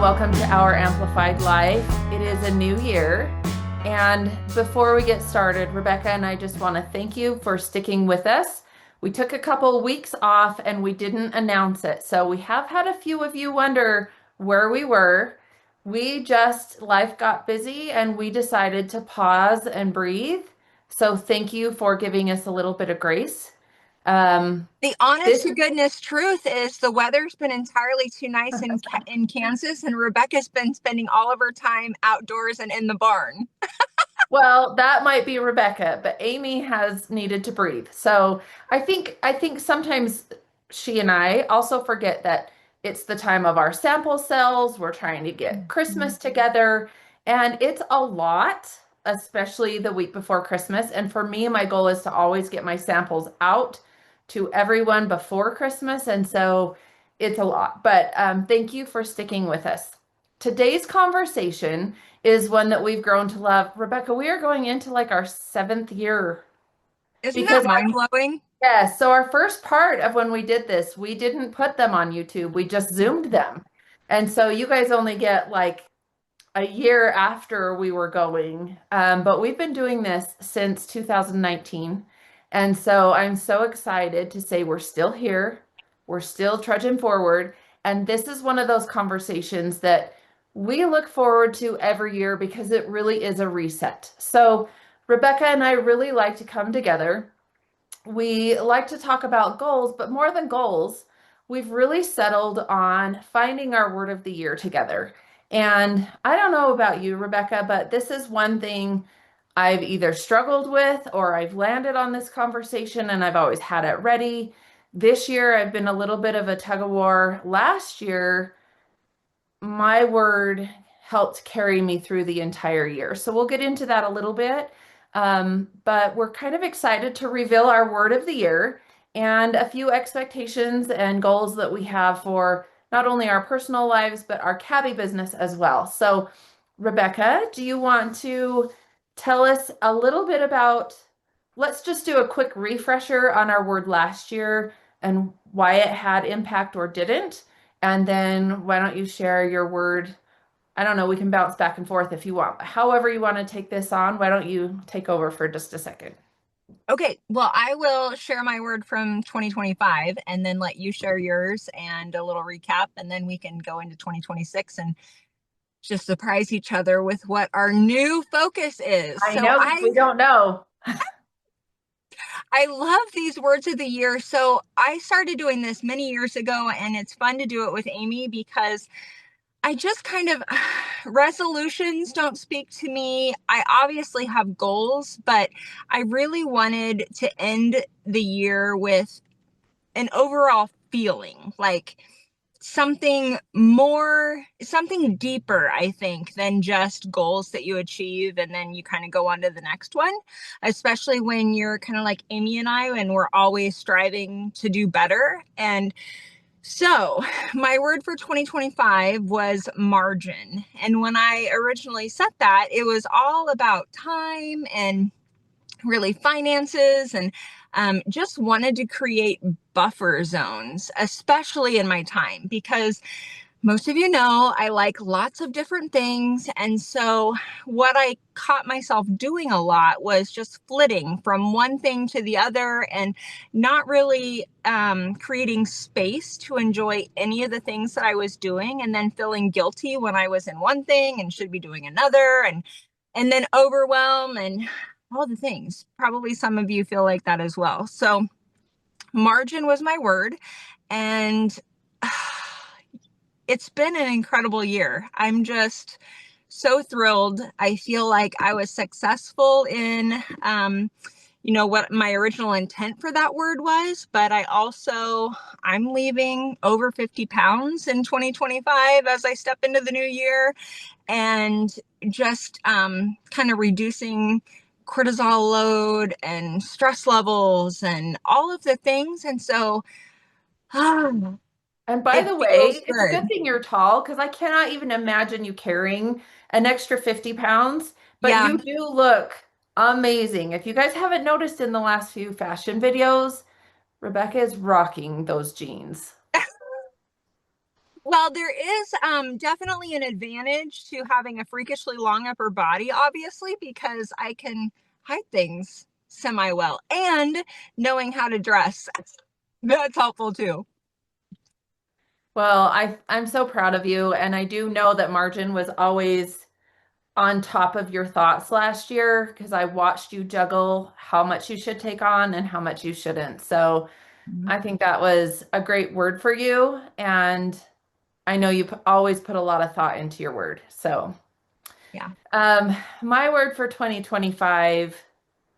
welcome to our Amplified Life. It is a new year. And before we get started, Rebecca and I just want to thank you for sticking with us. We took a couple weeks off and we didn't announce it. So we have had a few of you wonder where we were. Life got busy and we decided to pause and breathe. So thank you for giving us a little bit of grace. The honest This to goodness truth is the weather's been entirely too nice in Kansas, and Rebecca's been spending all of her time outdoors and in the barn. Well, that might be Rebecca, but Amy has needed to breathe. So I think sometimes she and I also forget that it's the time of our sample cells. We're trying to get Christmas together, and it's a lot, especially the week before Christmas. And for me, my goal is to always get my samples out to everyone before Christmas, and so it's a lot. But thank you for sticking with us. Today's conversation is one that we've grown to love. Rebecca, we are going into like our seventh year Isn't that because mind blowing? yes, so our first part of when we did this, we didn't put them on YouTube. We just Zoomed them. And so you guys only get like a year after we were going. But we've been doing this since 2019. And so I'm so excited to say we're still here. We're still trudging forward. And this is one of those conversations that we look forward to every year because it really is a reset. So Rebecca and I really like to come together. We like to talk about goals, but more than goals, we've really settled on finding our word of the year together. And I don't know about you, Rebecca, but this is one thing I've either struggled with or I've landed on this conversation and I've always had it ready. This year, I've been a little bit of a tug of war. Last year, my word helped carry me through the entire year. So we'll get into that a little bit. But we're kind of excited to reveal our word of the year and a few expectations and goals that we have for not only our personal lives, but our cabbie business as well. So, Rebecca, do you want to tell us a little bit about, let's just do a quick refresher on our word last year and why it had impact or didn't. And then why don't you share your word? I don't know, we can bounce back and forth if you want. However you want to take this on, why don't you take over for just a second? Okay, well, I will share my word from 2025 and then let you share yours and a little recap, and then we can go into 2026 and just surprise each other with what our new focus is. I know, because we don't know. I love these words of the year. So I started doing this many years ago, and it's fun to do it with Amy because I just kind of resolutions don't speak to me. I obviously have goals, but I really wanted to end the year with an overall feeling like something more, something deeper, I think, than just goals that you achieve and then you kind of go on to the next one, especially when you're kind of like Amy and I, and we're always striving to do better. And so, my word for 2025 was margin. And when I originally set that, it was all about time and really finances, and just wanted to create buffer zones, especially in my time, because most of you know I like lots of different things. And so what I caught myself doing a lot was just flitting from one thing to the other and not really creating space to enjoy any of the things that I was doing, and then feeling guilty when I was in one thing and should be doing another, and then overwhelm and all the things. Probably some of you feel like that as well. So margin was my word, and it's been an incredible year. I'm just so thrilled. I feel like I was successful in, what my original intent for that word was, but I'm leaving over 50 pounds in 2025 as I step into the new year, and just kind of reducing cortisol load and stress levels and all of the things. And so, ah, And by it the feels way, it's a good good. thing you're tall because I cannot even imagine you carrying an extra 50 pounds, but Yeah. you do look amazing. If you guys haven't noticed in the last few fashion videos, Rebecca is rocking those jeans. Well, there is definitely an advantage to having a freakishly long upper body, obviously, because I can hide things semi well, and knowing how to dress. That's helpful too. Well, I'm so proud of you, and I do know that margin was always on top of your thoughts last year because I watched you juggle how much you should take on and how much you shouldn't. So I think that was a great word for you, and I know you always put a lot of thought into your word. So, Yeah. my word for 2025.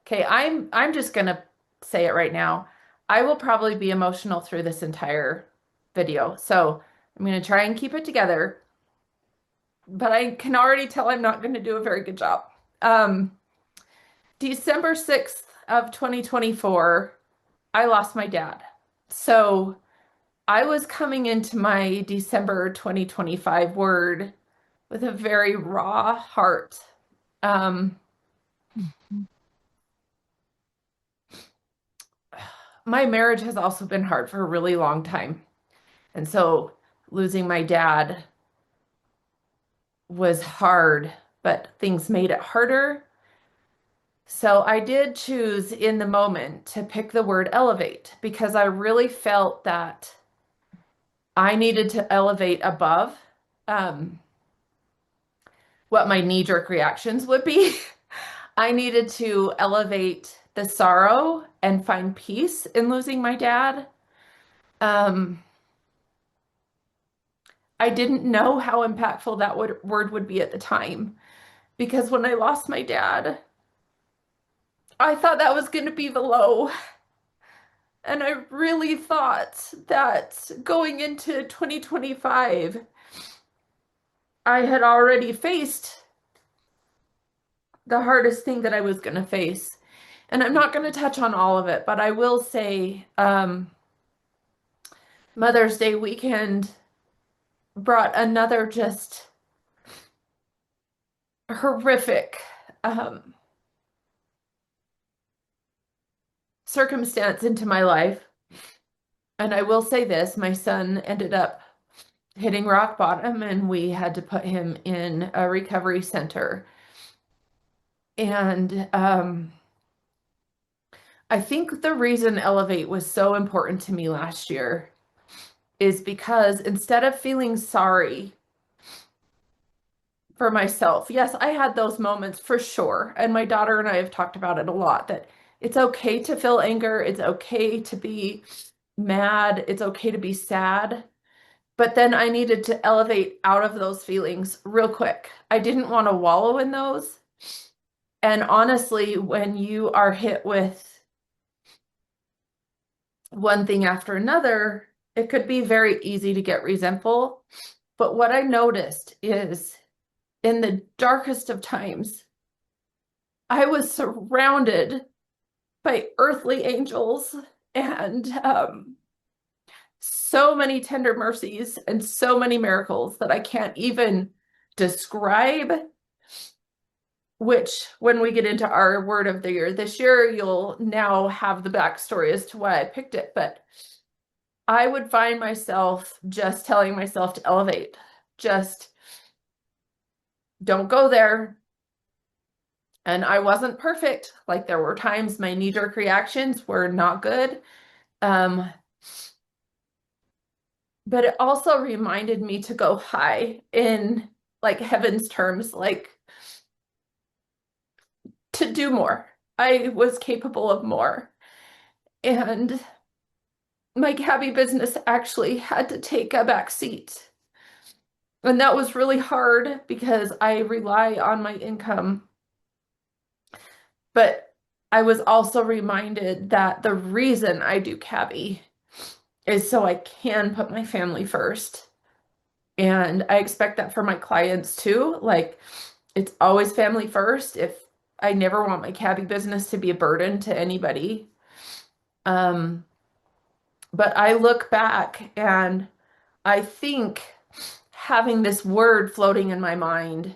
Okay, I'm just gonna say it right now. I will probably be emotional through this entire video. So I'm gonna try and keep it together, but I can already tell I'm not gonna do a very good job. Um, December 6th of 2024, I lost my dad. So I was coming into my December 2025 word with a very raw heart. Um, my marriage has also been hard for a really long time. And so losing my dad was hard, but things made it harder. So I did choose in the moment to pick the word elevate because I really felt that I needed to elevate above um, what my knee-jerk reactions would be. I needed to elevate the sorrow and find peace in losing my dad. Um, I didn't know how impactful that word would be at the time because when I lost my dad, I thought that was going to be the low. And I really thought that going into 2025, I had already faced the hardest thing that I was going to face. And I'm not going to touch on all of it, but I will say Mother's Day weekend brought another just horrific circumstance into my life. And I will say this, my son ended up hitting rock bottom and we had to put him in a recovery center. And I think the reason Elevate was so important to me last year is because instead of feeling sorry for myself, yes, I had those moments for sure. And my daughter and I have talked about it a lot that it's okay to feel anger, it's okay to be mad, it's okay to be sad. But then I needed to elevate out of those feelings real quick. I didn't want to wallow in those. And honestly, when you are hit with one thing after another, it could be very easy to get resentful. But what I noticed is in the darkest of times, I was surrounded by earthly angels and so many tender mercies and so many miracles that I can't even describe. Which, when we get into our word of the year this year, you'll now have the backstory as to why I picked it. But I would find myself just telling myself to elevate, just don't go there. And I wasn't perfect. Like there were times my knee-jerk reactions were not good. Um, but it also reminded me to go high in like heaven's terms, like to do more. I was capable of more. And my cabbie business actually had to take a back seat. And that was really hard because I rely on my income. But I was also reminded that the reason I do cabbie is so I can put my family first. And I expect that for my clients too. Like it's always family first. If I never want my cabbie business to be a burden to anybody. Um, but I look back and I think having this word floating in my mind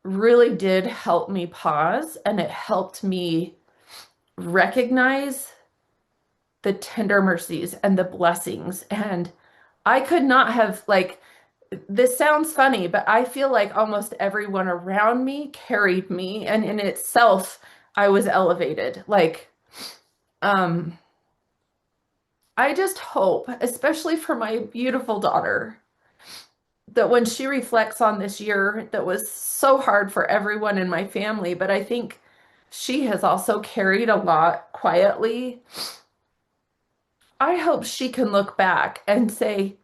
really did help me pause and it helped me recognize the tender mercies and the blessings and I could not have like this sounds funny, but I feel like almost everyone around me carried me, and in itself, I was elevated. Um, I just hope, especially for my beautiful daughter, that when she reflects on this year that was so hard for everyone in my family, but I think she has also carried a lot quietly. I hope she can look back and say,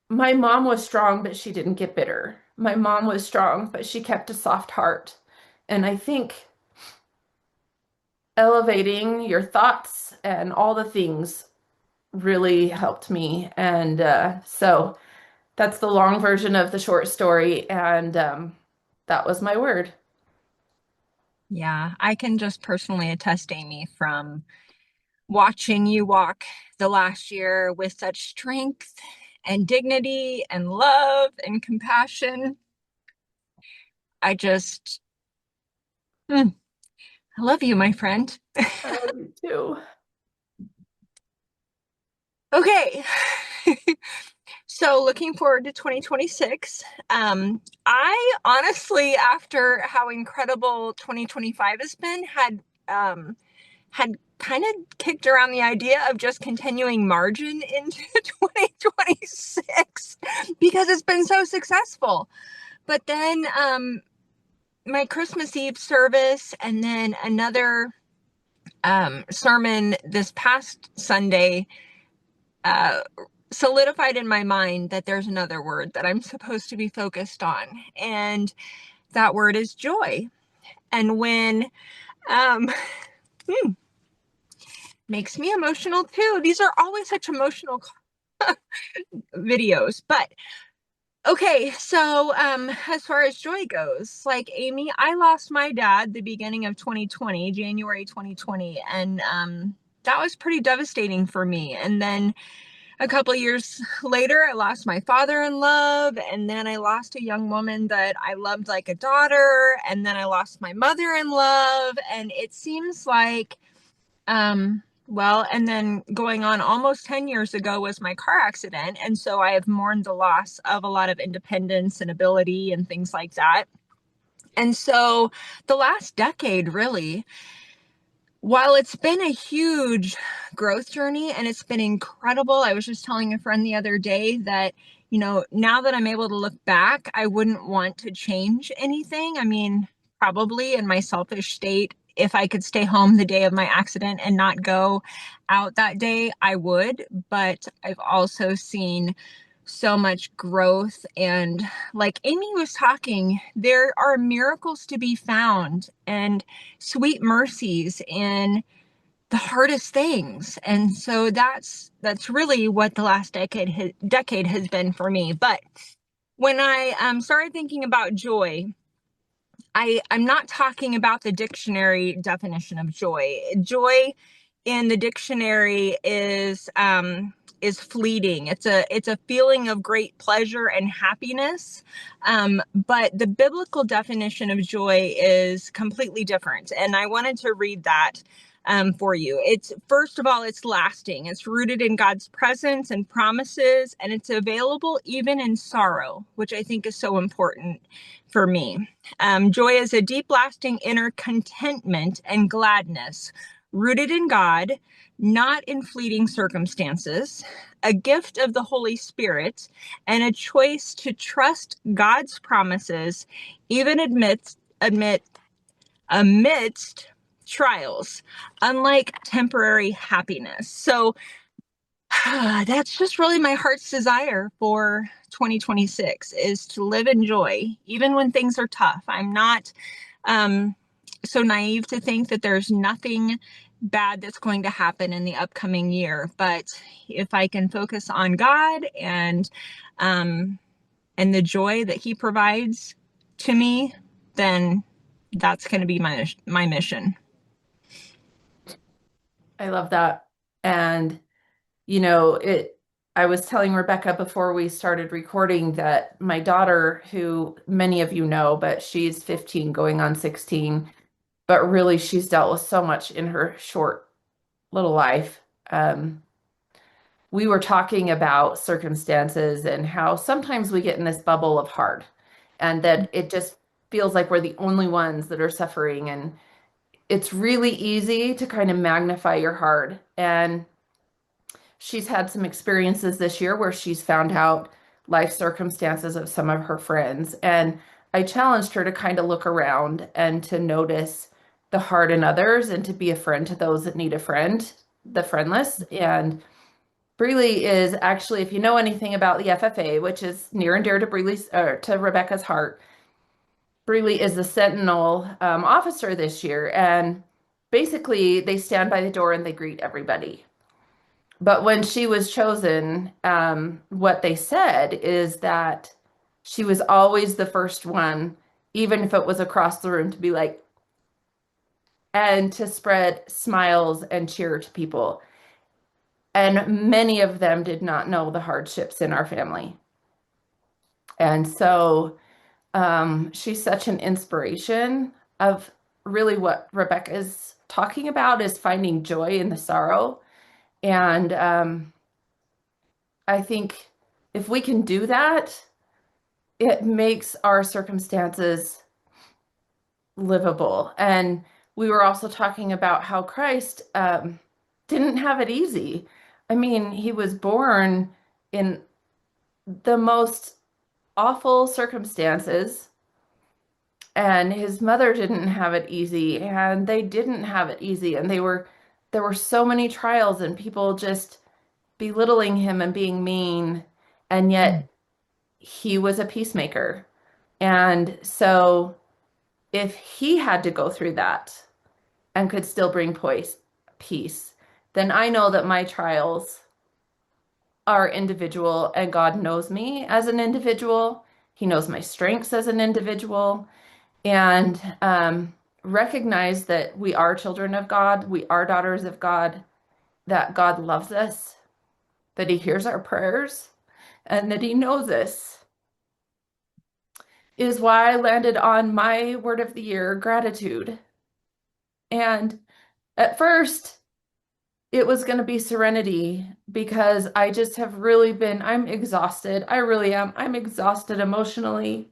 my mom was strong, but she didn't get bitter. My mom was strong, but she kept a soft heart. And I think elevating your thoughts and all the things really helped me. And so that's the long version of the short story. And that was my word. Yeah, I can just personally attest, Amy, from watching you walk the last year with such strength and dignity and love and compassion. I just, mm, I love you, my friend. I love you too. Okay. So looking forward to 2026. I honestly, after how incredible 2025 has been, had kind of kicked around the idea of just continuing margin into 2026 because it's been so successful. But then my Christmas Eve service and then another sermon this past Sunday uh, solidified in my mind that there's another word that I'm supposed to be focused on. And that word is joy. And when, um, makes me emotional too. These are always such emotional videos. But okay, so as far as joy goes, like Amy, I lost my dad the beginning of 2020, January 2020, and that was pretty devastating for me. And then a couple years later, I lost my father in love, and then I lost a young woman that I loved like a daughter, and then I lost my mother in love, and it seems like well, and then going on almost 10 years ago was my car accident, and so I have mourned the loss of a lot of independence and ability and things like that. And so the last decade really, while it's been a huge growth journey and it's been incredible, I was just telling a friend the other day that, now that I'm able to look back, I wouldn't want to change anything. I mean, probably in my selfish state, if I could stay home the day of my accident and not go out that day, I would. But I've also seen so much growth. And like Amy was talking, there are miracles to be found and sweet mercies in the hardest things. And so that's really what the last decade has been for me. But when I started thinking about joy, I'm not talking about the dictionary definition of joy. Joy in the dictionary is fleeting. It's a feeling of great pleasure and happiness. But the biblical definition of joy is completely different. And I wanted to read that for you. It's first of all, it's lasting. It's rooted in God's presence and promises, and it's available even in sorrow, which I think is so important for me. Joy is a deep, lasting inner contentment and gladness rooted in God, not in fleeting circumstances, a gift of the Holy Spirit, and a choice to trust God's promises, even amidst trials, unlike temporary happiness. So that's just really my heart's desire for 2026 is to live in joy, even when things are tough. I'm not um, so naive to think that there's nothing bad that's going to happen in the upcoming year. But if I can focus on God um, and the joy that He provides to me, then that's going to be my mission. I love that. And, I was telling Rebecca before we started recording that my daughter, who many of you know, but she's 15 going on 16, but really she's dealt with so much in her short little life. Um, we were talking about circumstances and how sometimes we get in this bubble of hard and that it just feels like we're the only ones that are suffering. And it's really easy to kind of magnify your hard. And she's had some experiences this year where she's found out life circumstances of some of her friends. And I challenged her to kind of look around and to notice the hard in others and to be a friend to those that need a friend, the friendless. And Breely is actually, if you know anything about the FFA, which is near and dear to to Rebecca's heart, Breely is the Sentinel officer this year. And basically, they stand by the door and they greet everybody. But when she was chosen, what they said is that she was always the first one, even if it was across the room, to be like, and to spread smiles and cheer to people. And many of them did not know the hardships in our family. And so she's such an inspiration of really what Rebecca is talking about is finding joy in the sorrow. And I think if we can do that, it makes our circumstances livable. And we were also talking about how Christ didn't have it easy. I mean, he was born in the most awful circumstances, and his mother didn't have it easy, and they didn't have it easy, and there were so many trials and people just belittling him and being mean, and yet he was a peacemaker. And so if he had to go through that and could still bring peace, then I know that my trials are individual and God knows me as an individual. He knows my strengths as an individual and recognize that we are children of God. We are daughters of God, that God loves us, that he hears our prayers and that he knows us is why I landed on my word of the year, gratitude. And at first, it was going to be serenity because I just have really I'm exhausted. I really am. I'm exhausted emotionally.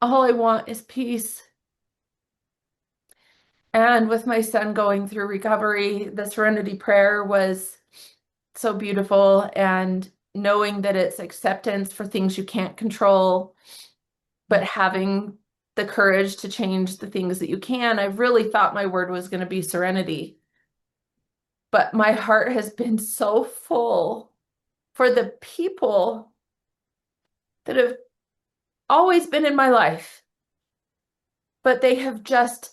All I want is peace. And with my son going through recovery, the serenity prayer was so beautiful. And knowing that it's acceptance for things you can't control, but having the courage to change the things that you can, I really thought my word was going to be serenity. But my heart has been so full for the people that have always been in my life, but they have just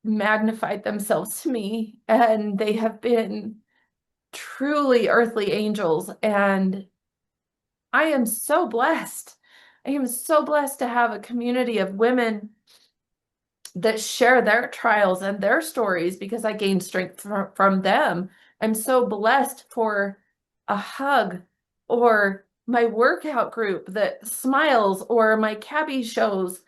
magnified themselves to me and they have been truly earthly angels. And I am so blessed. I am so blessed to have a community of women that share their trials and their stories because I gained strength from them. I'm so blessed for a hug or my workout group that smiles or my cabbie shows.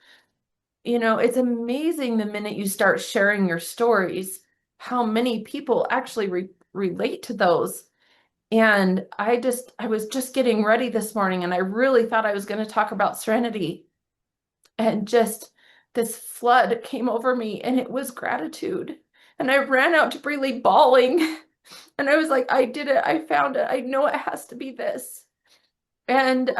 You know, it's amazing the minute you start sharing your stories, how many people actually relate to those. And I was just getting ready this morning and I really thought I was going to talk about serenity. And just this flood came over me and it was gratitude. And I ran out to Breely bawling. And I was like, I did it. I found it. I know it has to be this. And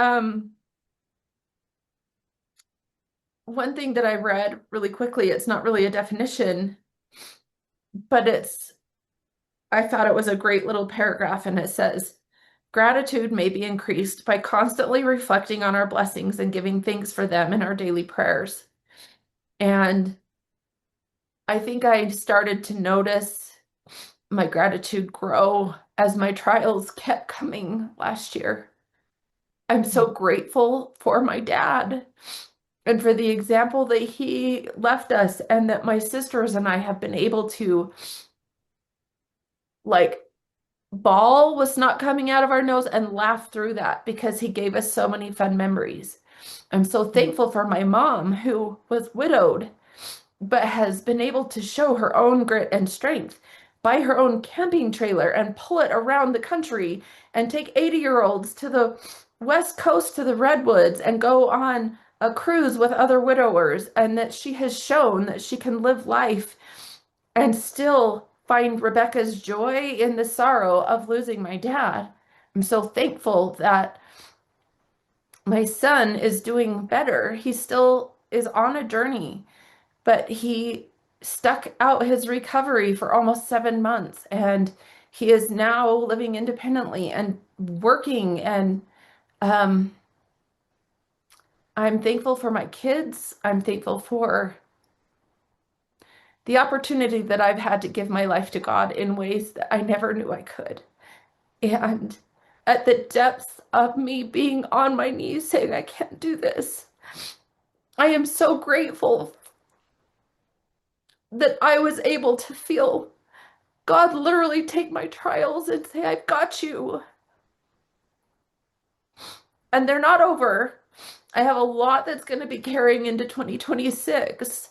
one thing that I read really quickly, it's not really a definition, but I thought it was a great little paragraph. And it says, gratitude may be increased by constantly reflecting on our blessings and giving thanks for them in our daily prayers. And I think I started to notice my gratitude grow as my trials kept coming last year. I'm so grateful for my dad and for the example that he left us, and that my sisters and I have been able to, like, bawl was not coming out of our nose and laugh through that because he gave us so many fun memories. I'm so thankful for my mom who was widowed but has been able to show her own grit and strength. buy her own camping trailer and pull it around the country and take 80-year-olds to the West Coast to the Redwoods and go on a cruise with other widowers, and that she has shown that she can live life and still find Rebecca's joy in the sorrow of losing my dad. I'm so thankful that my son is doing better. He still is on a journey, but he stuck out his recovery for almost 7 months, and he is now living independently and working. And um, I'm thankful for my kids. I'm thankful for the opportunity that I've had to give my life to God in ways that I never knew I could. And at the depths of me being on my knees saying, I can't do this, I am so grateful that I was able to feel God literally take my trials and say, I've got you. And they're not over. I have a lot that's going to be carrying into 2026.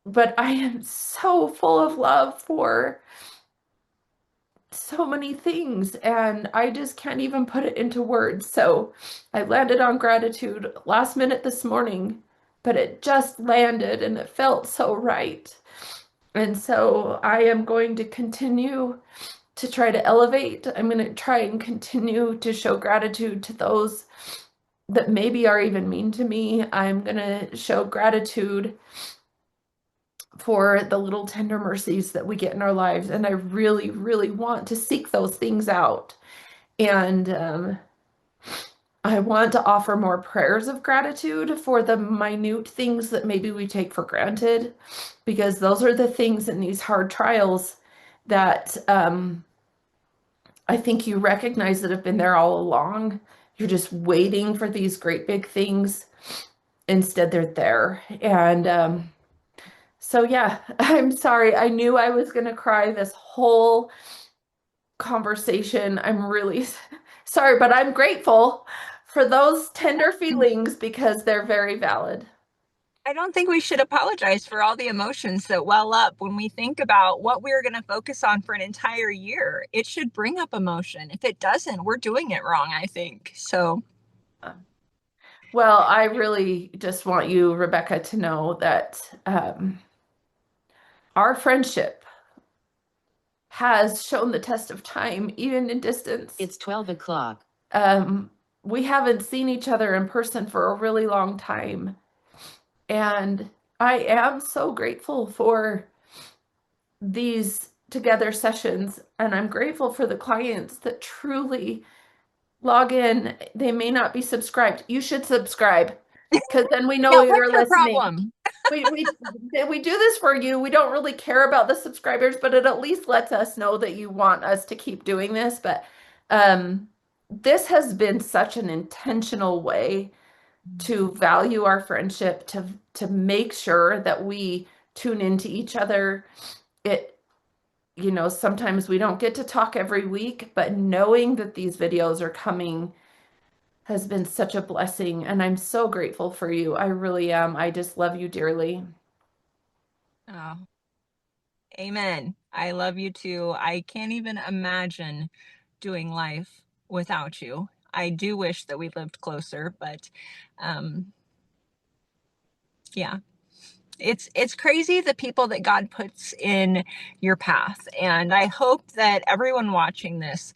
But I am so full of love for so many things, and I just can't even put it into words. So I landed on gratitude last minute this morning, but it just landed and it felt so right. And so I am going to continue to try to elevate. I'm going to try and continue to show gratitude to those that maybe are even mean to me. I'm going to show gratitude for the little tender mercies that we get in our lives. And I really, really want to seek those things out. And I want to offer more prayers of gratitude for the minute things that maybe we take for granted, because those are the things in these hard trials that I think you recognize that have been there all along. You're just waiting for these great big things. Instead, they're there. And so, yeah, I'm sorry. I knew I was going to cry this whole conversation. I'm really sorry, but I'm grateful for those tender feelings because they're very valid. I don't think we should apologize for all the emotions that well up when we think about what we're going to focus on for an entire year. It should bring up emotion. If it doesn't, we're doing it wrong, I think. So, Well, I really just want you, Rebecca, to know that our friendship has shown the test of time, even in distance. It's 12 o'clock. Um, we haven't seen each other in person for a really long time. And I am so grateful for these together sessions. And I'm grateful for the clients that truly log in. They may not be subscribed. You should subscribe because then we know yeah, what's you're your listening. problem? We do this for you. We don't really care about the subscribers, but it at least lets us know that you want us to keep doing this. But this has been such an intentional way to value our friendship, to make sure that we tune into each other. It, sometimes we don't get to talk every week, but knowing that these videos are coming has been such a blessing, and I'm so grateful for you. I really am. I just love you dearly. Oh, amen. I love you too. I can't even imagine doing life without you. I do wish that we lived closer, but um, yeah, it's crazy the people that God puts in your path. And I hope that everyone watching this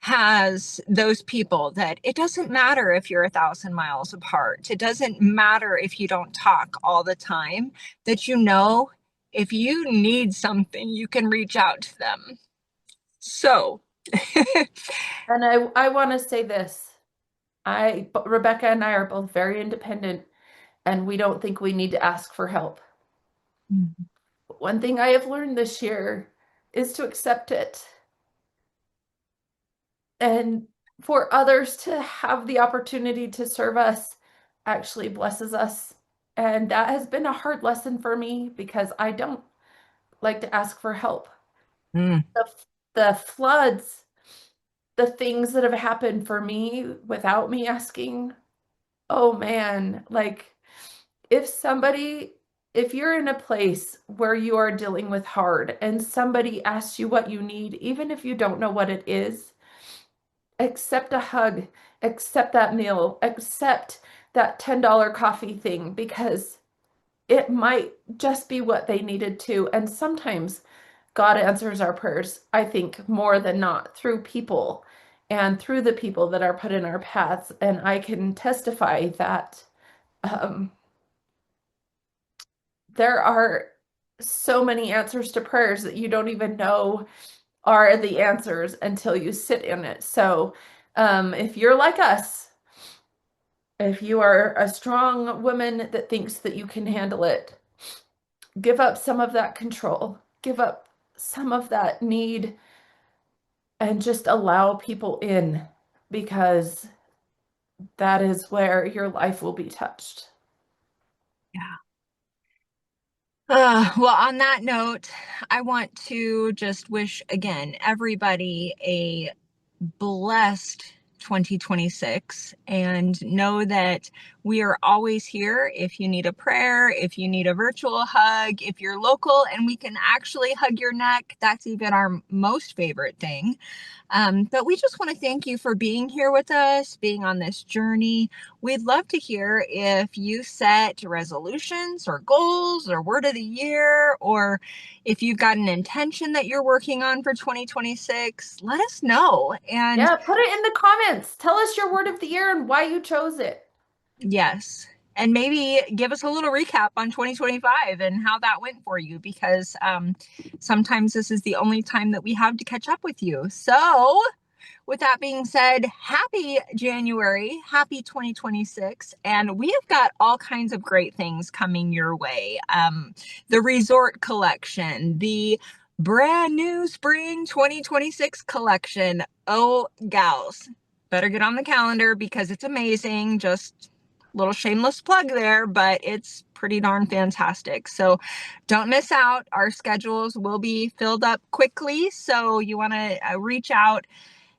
has those people that it doesn't matter if you're 1,000 miles apart. It doesn't matter if you don't talk all the time, that if you need something, you can reach out to them. So, And I want to say this. Rebecca and I are both very independent, and we don't think we need to ask for help. One thing I have learned this year is to accept it, and for others to have the opportunity to serve us actually blesses us. And that has been a hard lesson for me because I don't like to ask for help. mm, The, the floods, the things that have happened for me without me asking, oh man, like if somebody if you're in a place where you are dealing with hard and somebody asks you what you need, even if you don't know what it is, accept a hug, accept that meal, accept that $10 coffee thing because it might just be what they needed to. And sometimes God answers our prayers, I think, more than not through people and through the people that are put in our paths. And I can testify that um, there are so many answers to prayers that you don't even know are the answers until you sit in it. So if you're like us, if you are a strong woman that thinks that you can handle it, give up some of that control, give up some of that need, and just allow people in because that is where your life will be touched. Yeah. Well, on that note, I want to just wish again everybody a blessed 2026 and know that we are always here if you need a prayer, if you need a virtual hug, if you're local and we can actually hug your neck. That's even our most favorite thing. But we just want to thank you for being here with us, being on this journey. We'd love to hear if you set resolutions or goals or word of the year, or if you've got an intention that you're working on for 2026, let us know. And Yeah, put it in the comments. Tell us your word of the year and why you chose it. yes, and maybe give us a little recap on 2025 and how that went for you, because sometimes this is the only time that we have to catch up with you. So, with that being said, happy January, happy 2026. And we have got all kinds of great things coming your way. The resort collection, the brand new spring 2026 collection. Oh, gals, better get on the calendar because it's amazing. Just little shameless plug there, but it's pretty darn fantastic. So don't miss out. Our schedules will be filled up quickly. So you want to reach out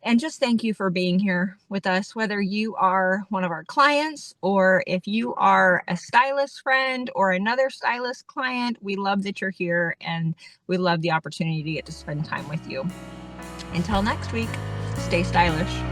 and just thank you for being here with us, whether you are one of our clients or if you are a stylist friend or another stylist client. We love that you're here and we love the opportunity to get to spend time with you. Until next week, stay stylish.